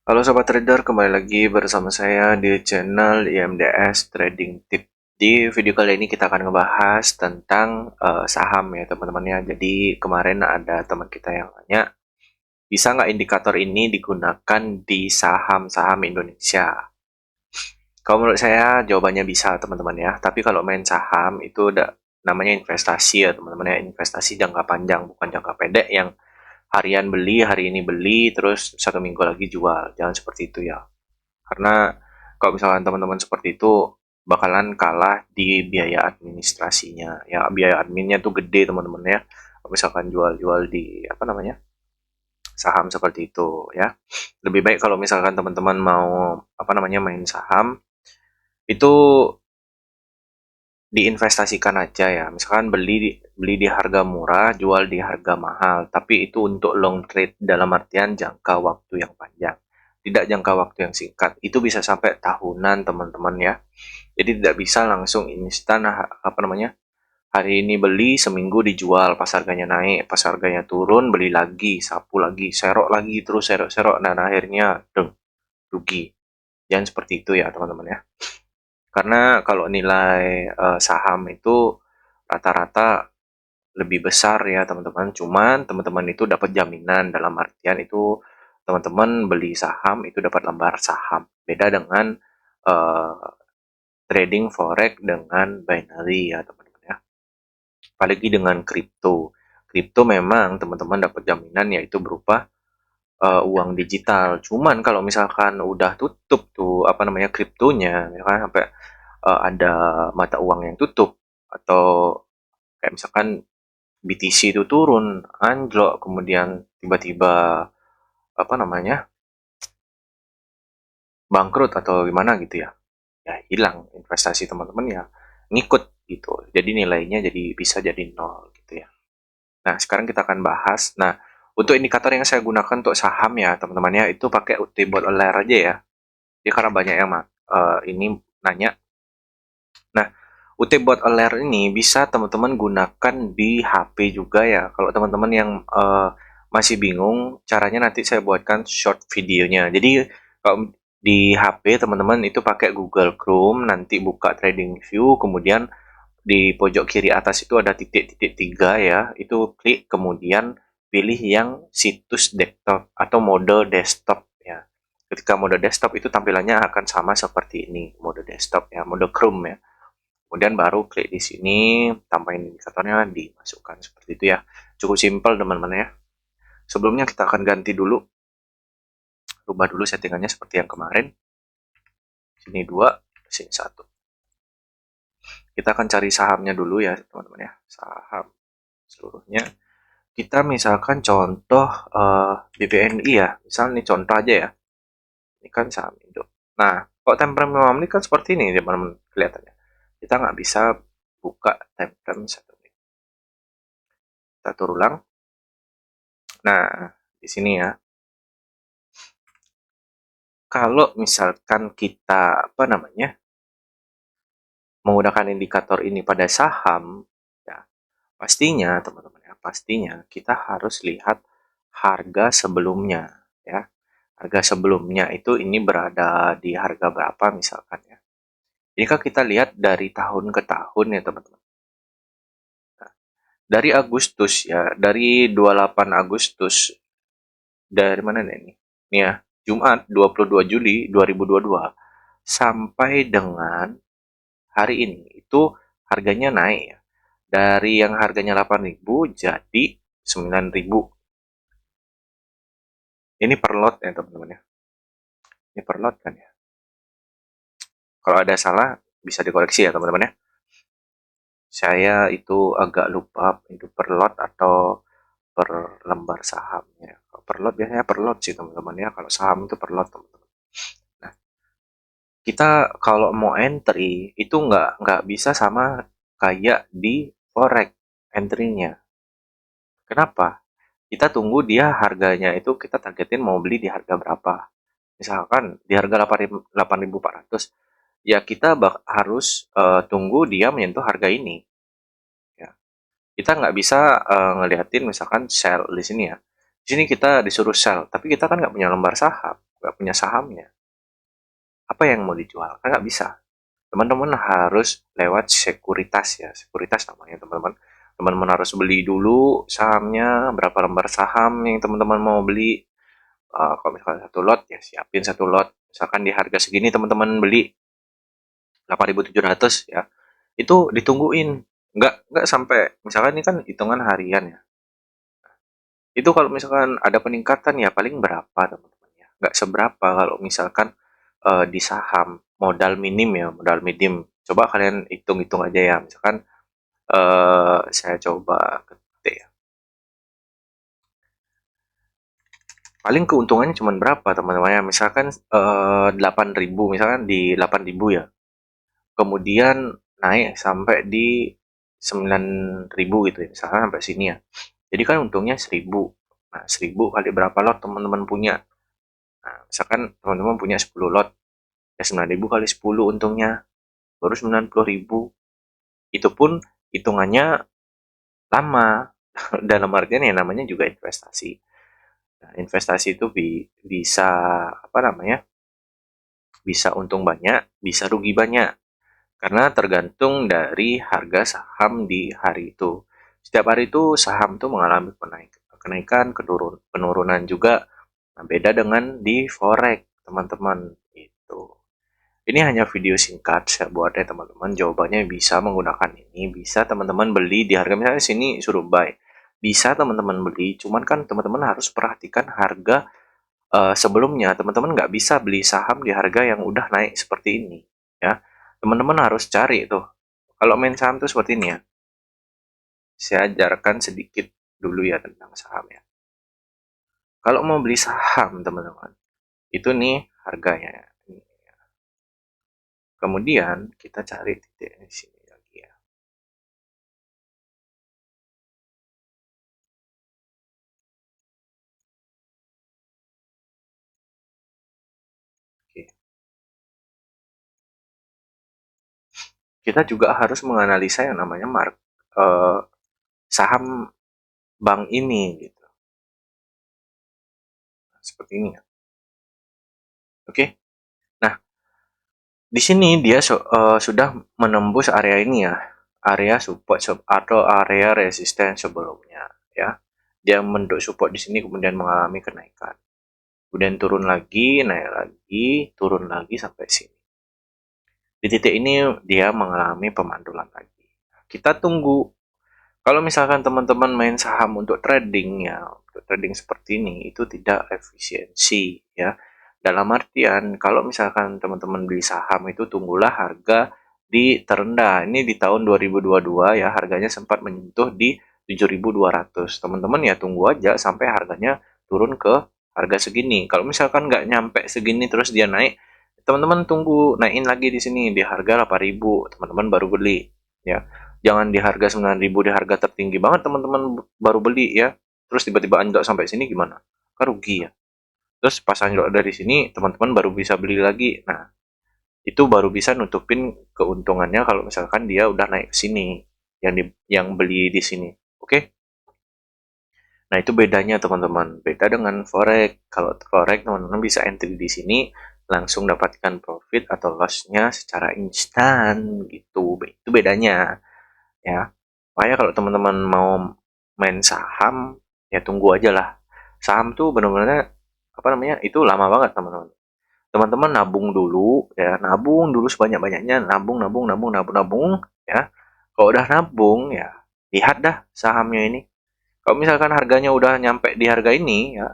Halo Sobat Trader, kembali lagi bersama saya di channel IMDS Trading Tip. Di video kali ini kita akan ngebahas tentang saham ya teman-teman ya. Jadi kemarin ada teman kita yang nanya, bisa nggak indikator ini digunakan di saham-saham Indonesia? Kalau menurut saya jawabannya bisa teman-teman ya. Tapi kalau main saham itu udah namanya investasi ya teman-teman ya. Investasi jangka panjang, bukan jangka pendek yang harian beli, hari ini beli, terus satu minggu lagi jual. Jangan seperti itu ya. Karena kalau misalkan teman-teman seperti itu bakalan kalah di biaya administrasinya. Ya, biaya adminnya tuh gede teman-teman ya. Kalau misalkan jual-jual di apa namanya? Saham seperti itu ya. Lebih baik kalau misalkan teman-teman mau apa namanya main saham itu diinvestasikan aja ya. Misalkan beli di harga murah, jual di harga mahal, tapi itu untuk long trade dalam artian jangka waktu yang panjang. Tidak jangka waktu yang singkat. Itu bisa sampai tahunan, teman-teman ya. Jadi tidak bisa langsung instan apa namanya? Hari ini beli, seminggu dijual, pas harganya naik, pas harganya turun, beli lagi, sapu lagi, serok lagi, terus serok-serok dan akhirnya rugi. Jangan seperti itu ya, teman-teman ya. Karena kalau nilai saham itu rata-rata lebih besar ya teman-teman. Cuman teman-teman itu dapat jaminan dalam artian itu teman-teman beli saham itu dapat lembar saham. Beda dengan uh, trading forex dengan binary ya teman-teman ya. Apalagi dengan kripto. Kripto memang teman-teman dapat jaminan yaitu berupa uang digital. Cuman kalau misalkan udah tutup tuh apa namanya kriptonya, misalkan sampai ada mata uang yang tutup atau kayak misalkan BTC itu turun, anjlok, kemudian tiba-tiba apa namanya bangkrut atau gimana gitu ya, ya hilang investasi teman-teman ya ngikut gitu. Jadi nilainya bisa jadi nol gitu ya. Nah sekarang kita akan bahas. Nah untuk indikator yang saya gunakan untuk saham ya teman-teman ya itu pakai UT-Bot Aler aja ya. Jadi karena banyak yang ini nanya. Nah UT-Bot Aler ini bisa teman-teman gunakan di HP juga ya. Kalau teman-teman yang masih bingung, caranya nanti saya buatkan short videonya. Jadi kalau di HP teman-teman itu pakai Google Chrome, nanti buka TradingView, kemudian di pojok kiri atas itu ada titik-titik tiga ya, itu klik kemudian pilih yang situs desktop atau mode desktop ya. Ketika mode desktop itu tampilannya akan sama seperti ini, mode desktop ya, mode Chrome ya. Kemudian baru klik di sini, tambahin indikatornya, dimasukkan seperti itu ya. Cukup simpel teman-teman ya. Sebelumnya kita akan ganti dulu, rubah dulu settingannya seperti yang kemarin. Sini 2, sini 1. Kita akan cari sahamnya dulu ya teman-teman ya. Saham seluruhnya. Kita misalkan contoh BBNI ya. Misal ini contoh aja ya. Ini kan saham Indo. Nah, kalau time frame 5 menit kan seperti ini teman-teman kelihatannya. Kita nggak bisa buka time frame 1 menit. Kita atur ulang. Nah, di sini ya. Kalau misalkan kita apa namanya menggunakan indikator ini pada saham, ya pastinya teman-teman ya, pastinya kita harus lihat harga sebelumnya ya. Harga sebelumnya itu ini berada di harga berapa misalkan ya. Ini kan kita lihat dari tahun ke tahun ya teman-teman. Nah, dari Agustus ya, dari 28 Agustus dari mana nih ini? Nih ya, Jumat 22 Juli 2022 sampai dengan hari ini itu harganya naik ya. Dari yang harganya 8.000 jadi 9.000. Ini per lot ya teman-teman ya. Ini per lot kan ya. Kalau ada salah bisa dikoreksi ya teman-teman ya. Saya itu agak lupa itu per lot atau per lembar sahamnya. Kalau per lot biasanya per lot sih teman-teman ya. Kalau saham itu per lot teman-teman. Nah, kita kalau mau entry itu nggak bisa sama kayak di forex entry-nya. Kenapa? Kita tunggu dia harganya itu kita targetin mau beli di harga berapa. Misalkan di harga 8.400, ya kita harus tunggu dia menyentuh harga ini. Ya. Kita nggak bisa ngeliatin misalkan sell di sini ya. Di sini kita disuruh sell, tapi kita kan nggak punya lembar saham. nggak punya sahamnya, apa yang mau dijual? Kan nggak bisa. Teman-teman harus lewat sekuritas ya, sekuritas namanya teman-teman. Teman-teman harus beli dulu sahamnya, berapa lembar saham yang teman-teman mau beli. Kalau misalkan satu lot ya siapin satu lot. Misalkan di harga segini teman-teman beli 8.700 ya, itu ditungguin. Nggak sampai, misalkan ini kan hitungan harian ya. Itu kalau misalkan ada peningkatan ya paling berapa teman-teman ya. Nggak seberapa kalau misalkan di saham modal minim ya, modal minim. Coba kalian hitung-hitung aja ya. Misalkan saya coba ketik ya. Paling keuntungannya cuma berapa teman-teman ya. Misalkan 8.000, misalkan di 8.000 ya. Kemudian naik sampai di 9.000 gitu ya. Misalkan sampai sini ya. Jadi kan untungnya 1.000. Nah, 1.000 kali berapa lot teman-teman punya? Nah, misalkan teman-teman punya 10 lot, ya 9.000 kali 10 untungnya, baru 90.000. Itu pun hitungannya lama, dalam artian ya namanya juga investasi. Nah, investasi itu bisa, apa namanya, bisa untung banyak, bisa rugi banyak. Karena tergantung dari harga saham di hari itu. Setiap hari itu saham itu mengalami kenaikan, penurunan juga. Nah, beda dengan di forex, teman-teman. Itu. Ini hanya video singkat saya buat ya teman-teman. Jawabannya bisa menggunakan ini. Bisa teman-teman beli di harga, misalnya sini suruh buy. Bisa teman-teman beli, cuman kan teman-teman harus perhatikan harga sebelumnya. Teman-teman nggak bisa beli saham di harga yang udah naik seperti ini. Ya, teman-teman harus cari tuh. Kalau main saham tuh seperti ini ya. Saya ajarkan sedikit dulu ya tentang saham ya. Kalau mau beli saham teman-teman, itu nih harganya. Kemudian kita cari titik di sini lagi ya. Oke. Kita juga harus menganalisa yang namanya saham bank ini gitu. Nah, seperti ini ya. Oke. Nah, di sini dia sudah menembus area ini ya. Area support atau area resisten sebelumnya ya. Dia menduk support di sini kemudian mengalami kenaikan. Kemudian turun lagi, naik lagi, turun lagi sampai sini. Di titik ini dia mengalami pemandulan lagi. Kita tunggu. Kalau misalkan teman-teman main saham untuk trading ya, untuk trading seperti ini itu tidak efisiensi ya. Dalam artian kalau misalkan teman-teman beli saham itu tunggulah harga di terendah. Ini di tahun 2022 ya, harganya sempat menyentuh di 7.200. Teman-teman ya tunggu aja sampai harganya turun ke harga segini. Kalau misalkan nggak nyampe segini terus dia naik, teman-teman tunggu naikin lagi di sini di harga 8.000, teman-teman baru beli ya. Jangan di harga 9.000, di harga tertinggi banget teman-teman baru beli ya. Terus tiba-tiba anjlok sampai sini gimana? Kan rugi ya. Terus pas anjlok dari sini, teman-teman baru bisa beli lagi. Nah, itu baru bisa nutupin keuntungannya kalau misalkan dia udah naik ke sini, yang beli di sini. Oke? Nah, itu bedanya teman-teman. Beda dengan forex. Kalau forex teman-teman bisa entry di sini langsung dapatkan profit atau loss-nya secara instan gitu. Itu bedanya ya. Makanya kalau teman-teman mau main saham ya tunggu aja lah. Saham tuh benar-benar apa namanya? Itu lama banget teman-teman. Teman-teman nabung dulu ya, nabung dulu sebanyak-banyaknya, nabung nabung nabung nabung nabung ya. Kalau udah nabung ya lihat dah sahamnya ini. Kalau misalkan harganya udah nyampe di harga ini ya,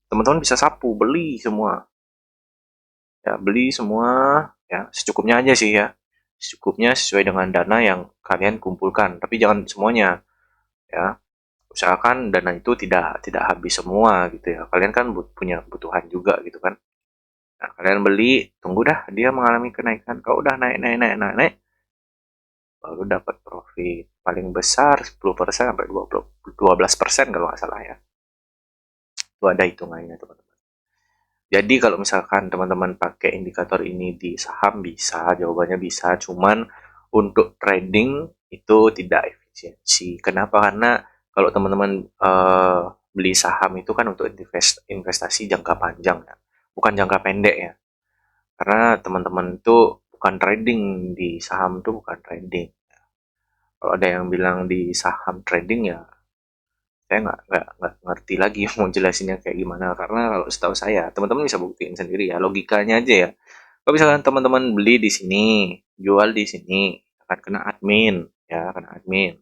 teman-teman bisa sapu beli semua. Ya, beli semua ya secukupnya aja sih ya. Secukupnya sesuai dengan dana yang kalian kumpulkan, tapi jangan semuanya ya. Usahakan dana itu tidak tidak habis semua gitu ya. Kalian kan punya kebutuhan juga gitu kan. Nah, kalian beli, tunggu dah dia mengalami kenaikan. Kalau udah naik naik naik naik naik, baru dapat profit. Paling besar 10% sampai 12% kalau nggak salah ya. Itu ada hitungannya teman-teman. Jadi kalau misalkan teman-teman pakai indikator ini di saham bisa, jawabannya bisa. Cuman untuk trading itu tidak efisiensi. Kenapa? Karena kalau teman-teman beli saham itu kan untuk investasi jangka panjang ya. bukan jangka pendek ya. Karena teman-teman itu bukan trading di saham tuh bukan trading. Kalau ada yang bilang di saham trading ya, saya nggak ngerti lagi mau jelasinnya kayak gimana. Karena kalau setahu saya, teman-teman bisa buktiin sendiri ya, logikanya aja ya. Kalau misalkan teman-teman beli di sini, jual di sini, akan kena admin, ya, kena admin.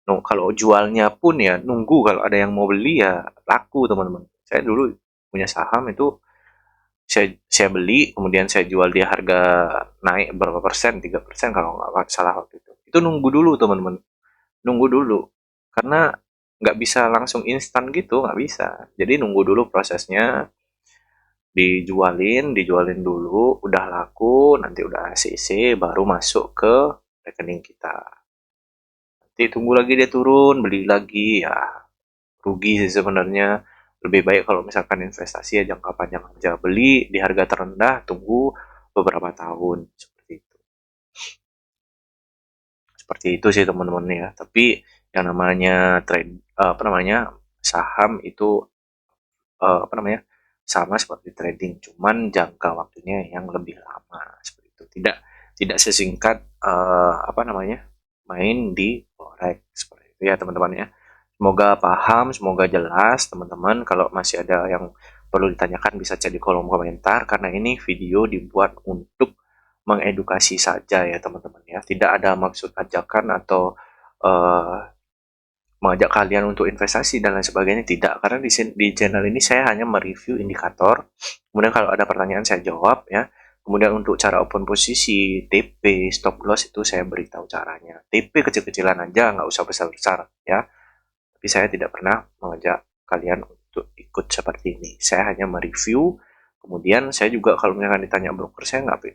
No, kalau jualnya pun ya nunggu kalau ada yang mau beli ya laku teman-teman. Saya dulu punya saham itu saya beli kemudian saya jual di harga naik berapa persen 3% kalau nggak salah waktu itu. Itu nunggu dulu teman-teman, nunggu dulu karena nggak bisa langsung instan gitu nggak bisa. Jadi nunggu dulu prosesnya dijualin dulu udah laku nanti udah ACC baru masuk ke rekening kita. Nanti tunggu lagi dia turun beli lagi ya rugi sih sebenarnya. Lebih baik kalau misalkan investasi ya jangka panjang aja. Beli di harga terendah, tunggu beberapa tahun. Seperti itu. Seperti itu sih teman-teman ya. Tapi yang namanya trade, apa namanya, saham itu apa namanya, sama seperti trading, cuman jangka waktunya yang lebih lama seperti itu. Tidak sesingkat apa namanya, main di forex seperti itu ya teman-teman ya. Semoga paham, semoga jelas teman-teman. Kalau masih ada yang perlu ditanyakan bisa cek di kolom komentar karena ini video dibuat untuk mengedukasi saja ya teman-teman ya. Tidak ada maksud ajakan atau uh, mengajak kalian untuk investasi dan lain sebagainya tidak karena di channel ini saya hanya mereview indikator kemudian kalau ada pertanyaan saya jawab ya kemudian untuk cara open posisi TP stop loss itu saya beritahu caranya TP kecil-kecilan aja nggak usah besar-besar ya tapi saya tidak pernah mengajak kalian untuk ikut seperti ini saya hanya mereview kemudian saya juga kalau misalkan ditanya broker saya nggak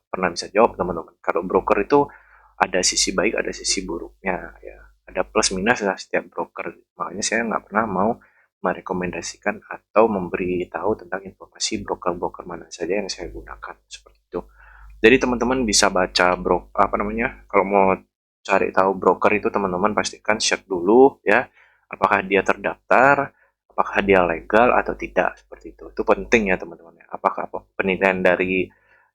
pernah bisa jawab teman-teman kalau broker itu ada sisi baik ada sisi buruknya ya ada plus minus lah setiap broker makanya saya nggak pernah mau merekomendasikan atau memberi tahu tentang informasi broker-broker mana saja yang saya gunakan seperti itu jadi teman-teman bisa baca apa namanya kalau mau cari tahu broker itu teman-teman pastikan cek dulu ya apakah dia terdaftar apakah dia legal atau tidak seperti itu penting ya teman-teman ya apakah penilaian dari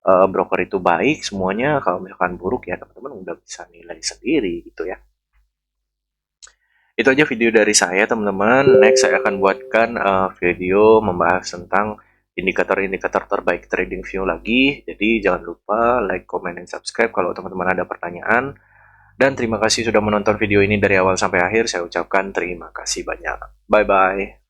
broker itu baik semuanya kalau misalkan buruk ya teman-teman udah bisa nilai sendiri gitu ya itu aja video dari saya teman-teman next saya akan buatkan video membahas tentang indikator-indikator terbaik trading view lagi jadi jangan lupa like, comment, dan subscribe kalau teman-teman ada pertanyaan dan terima kasih sudah menonton video ini dari awal sampai akhir saya ucapkan terima kasih banyak bye bye